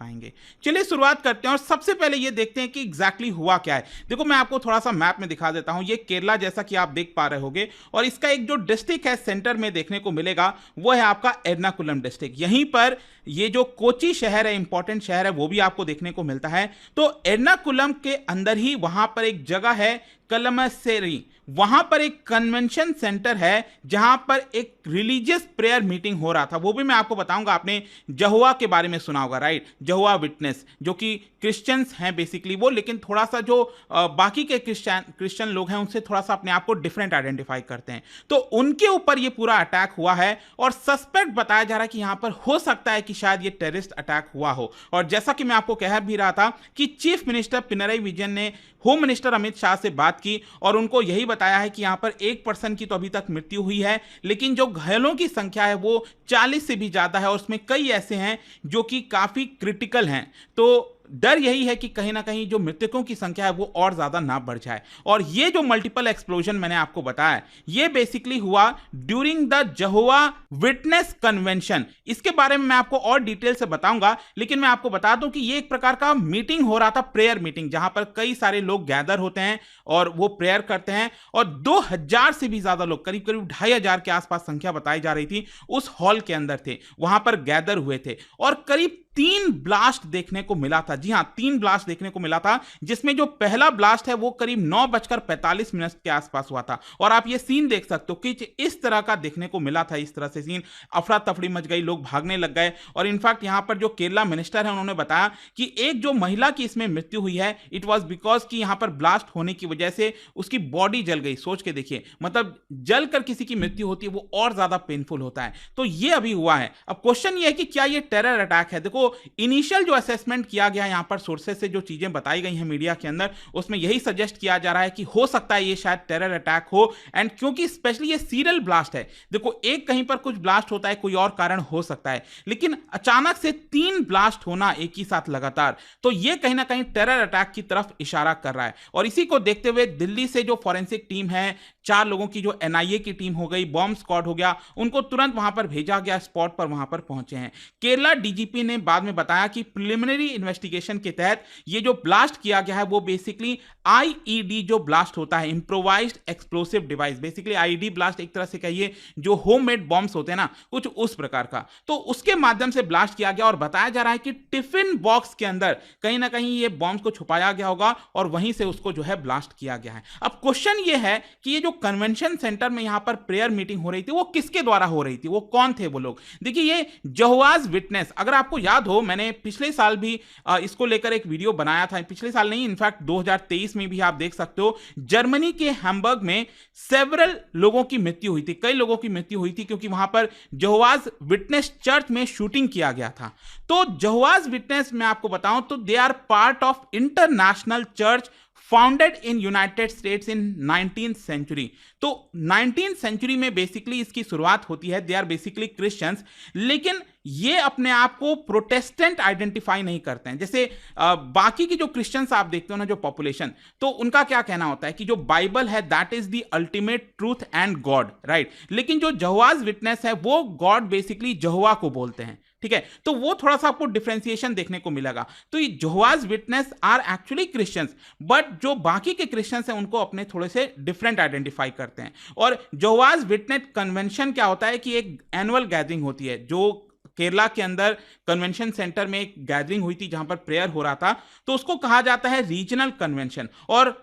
पाएंगे। चलिए शुरुआत करते हैं और सबसे पहले ये देखते हैं कि एग्जैक्टली हुआ क्या है। देखो मैं आपको थोड़ा सा मैप में दिखा देता हूं। ये केरला जैसा कि आप देख पा रहे होगे और इसका एक जो डिस्ट्रिक्ट है सेंटर में देखने को मिलेगा वो है आपका एर्नाकुलम डिस्ट्रिक्ट। यहीं पर ये जो कोची शहर है, इंपॉर्टेंट शहर है, वो भी आपको देखने को मिलता है। तो एर्नाकुलम के अंदर ही वहां पर एक जगह है कलमसेरी, वहां पर एक कन्वेंशन सेंटर है जहां पर एक रिलीजियस प्रेयर मीटिंग हो रहा था। वो भी मैं आपको बताऊंगा। आपने जहोवा के बारे में सुना होगा, राइट? जहोवा विटनेस जो कि क्रिश्चियंस हैं बेसिकली वो, लेकिन थोड़ा सा जो बाकी के क्रिश्चियन लोग हैं उनसे थोड़ा सा अपने आप को डिफरेंट आइडेंटिफाई करते हैं। तो उनके ऊपर ये पूरा अटैक हुआ है और सस्पेक्ट बताया जा रहा है कि यहां पर हो सकता है कि शायद ये टेररिस्ट अटैक हुआ हो। और जैसा कि मैं आपको कह भी रहा था कि चीफ मिनिस्टर पिनरई विजयन ने होम मिनिस्टर अमित शाह से बात की और उनको यही बताया है कि यहां पर एक पर्सन की तो अभी तक मृत्यु हुई है, लेकिन जो घायलों की संख्या है वो 40 से भी ज्यादा है और उसमें कई ऐसे हैं जो कि काफी क्रिटिकल हैं। तो डर यही है कि कहीं ना कहीं जो मृतकों की संख्या है वो और ज्यादा ना बढ़ जाए। और ये जो मल्टीपल एक्सप्लोजन मैंने आपको बताया ये बेसिकली हुआ ड्यूरिंग द जहोवा विटनेस कन्वेंशन। इसके बारे में मैं आपको और डिटेल से बताऊंगा, लेकिन मैं आपको बता दूं कि ये एक प्रकार का मीटिंग हो रहा था, प्रेयर मीटिंग, जहां पर कई सारे लोग गैदर होते हैं और वो प्रेयर करते हैं। और 2000 से भी ज्यादा लोग, करीब करीब 2500 के आसपास संख्या बताई जा रही थी, उस हॉल के अंदर थे, वहां पर गैदर हुए थे। और करीब 3 ब्लास्ट देखने को मिला था। जी हां, 3 ब्लास्ट देखने को मिला था, जिसमें जो पहला ब्लास्ट है वो करीब 9:45 के आसपास हुआ था। और आप ये सीन देख सकते हो कि इस तरह का देखने को मिला था, इस तरह से सीन, अफरा तफरी मच गई, लोग भागने लग गए। और इनफैक्ट यहां पर जो केरला मिनिस्टर है उन्होंने बताया कि एक जो महिला की इसमें मृत्यु हुई है इट वॉज बिकॉज कि यहां पर ब्लास्ट होने की वजह से उसकी बॉडी जल गई। सोच के देखिए, मतलब जलकर किसी की मृत्यु होती है वो और ज्यादा पेनफुल होता है। तो ये अभी हुआ है। अब क्वेश्चन ये है कि क्या ये टेरर अटैक है? देखो इनिशियल जो असेसमेंट किया गया यहां पर सोर्सेस से जो चीजें बताई गई हैं मीडिया के अंदर, उसमें यही सजेस्ट किया जा रहा है कि हो सकता है ये शायद टेरर अटैक हो। एंड क्योंकि स्पेशली ये सीरियल ब्लास्ट है, देखो एक कहीं पर कुछ ब्लास्ट होता है, कोई और कारण हो सकता है, लेकिन अचानक से 3 ब्लास्ट होना एक ही साथ लगातार, तो ये कहीं ना कहीं टेरर अटैक की तरफ इशारा कर रहा है। और इसी को देखते हुए दिल्ली से जो फॉरेंसिक टीम है, 4 लोगों की जो एनआईए की टीम हो गई, बॉम्ब स्क्वाड हो गया, उनको तुरंत वहां पर भेजा गया, स्पॉट पर वहां पर पहुंचे हैं। केरला डीजीपी ने बाद में बताया कि प्रिलिमिनरी इन्वेस्टिगेशन के तहत ये जो ब्लास्ट किया गया है वो बेसिकली आईईडी जो ब्लास्ट होता है, improvised explosive device, basically IED blast एक तरह से कहिए जो होममेड बॉम्ब्स होते हैं ना, कुछ उस प्रकार का, तो उसके माध्यम से ब्लास्ट किया गया। और बताया जा रहा है कि टिफिन बॉक्स के अंदर कहीं ना कहीं ये बॉम्ब्स को छुपाया गया होगा और वहीं से उसको जो है ब्लास्ट किया गया है। अब क्वेश्चन ये है कि ये जो कन्वेंशन सेंटर में यहां पर प्रेयर मीटिंग हो रही थी वो किसके द्वारा हो रही थी, वो कौन थे वो लोग? देखिए ये जहोवाज विटनेस, अगर आपको याद हो मैंने पिछले साल भी इसको लेकर एक वीडियो बनाया था, पिछले साल नहीं इनफैक्ट 2023 में भी आप देख सकते हो, जर्मनी के हैम्बर्ग में सेवरल लोगों की मृत्यु हुई थी, कई लोगों की मृत्यु हुई थी क्योंकि वहां पर जहोवाज विटनेस चर्च में शूटिंग किया गया था। तो जहोवाज विटनेस मैं आपको बताऊं तो they are part of international church founded in United States in 19th century. तो 19th सेंचुरी में बेसिकली इसकी शुरुआत होती है। दे आर बेसिकली क्रिश्चियंस, लेकिन ये अपने आप को प्रोटेस्टेंट आइडेंटिफाई नहीं करते हैं। जैसे बाकी की जो क्रिश्चियंस आप देखते हो ना, जो पॉपुलेशन, तो उनका क्या कहना होता है कि जो बाइबल है that is the ultimate truth and God, right? लेकिन जो जहोवाज विटनेस है वो गॉड बेसिकली जहोवा को बोलते हैं, ठीक है? तो वो थोड़ा सा आपको डिफरेंशिएशन देखने को मिलेगा। तो ये Jehovah's witness are actually Christians, but जो बाकी के क्रिश्चियंस हैं उनको अपने थोड़े से डिफरेंट आइडेंटिफाई करते हैं। और जहोवाज विटनेस कन्वेंशन क्या होता है कि एक एनुअल गैदरिंग होती है, जो केरला के अंदर कन्वेंशन सेंटर में एक गैदरिंग हुई थी जहां पर प्रेयर हो रहा था, तो उसको कहा जाता है रीजनल कन्वेंशन। और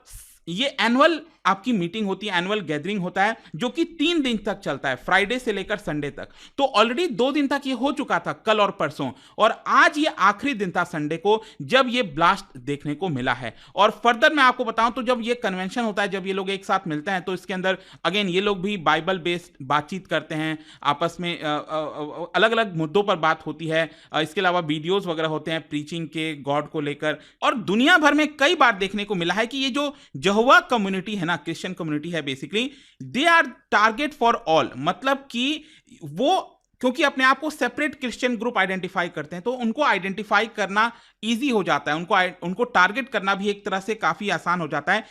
ये एनुअल आपकी मीटिंग होती है, एनुअल गैदरिंग होता है जो कि 3 दिन तक चलता है, फ्राइडे से लेकर संडे तक। तो ऑलरेडी 2 दिन तक ये हो चुका था, कल और परसों, और आज ये आखिरी दिन था संडे को जब ये ब्लास्ट देखने को मिला है। और फर्दर मैं आपको बताऊं तो जब ये कन्वेंशन होता है, जब ये लोग एक साथ मिलते हैं, तो इसके अंदर अगेन ये लोग भी बाइबल बेस्ड बातचीत करते हैं, आपस में अलग अलग मुद्दों पर बात होती है। इसके अलावा वीडियोज वगैरह होते हैं प्रीचिंग के, गॉड को लेकर। और दुनिया भर में कई बार देखने को मिला है कि ये जो जहोवा कम्युनिटी है ना, क्रिश्चियन कम्युनिटी है, basically they are target for all, मतलब कि वो क्योंकि अपने आप को सेपरेट क्रिश्चियन ग्रुप आइडेंटिफाई करते हैं, तो उनको आइडेंटिफाई करना इजी हो जाता है, उनको टारगेट करना भी एक तरह से काफी आसान हो जाता है।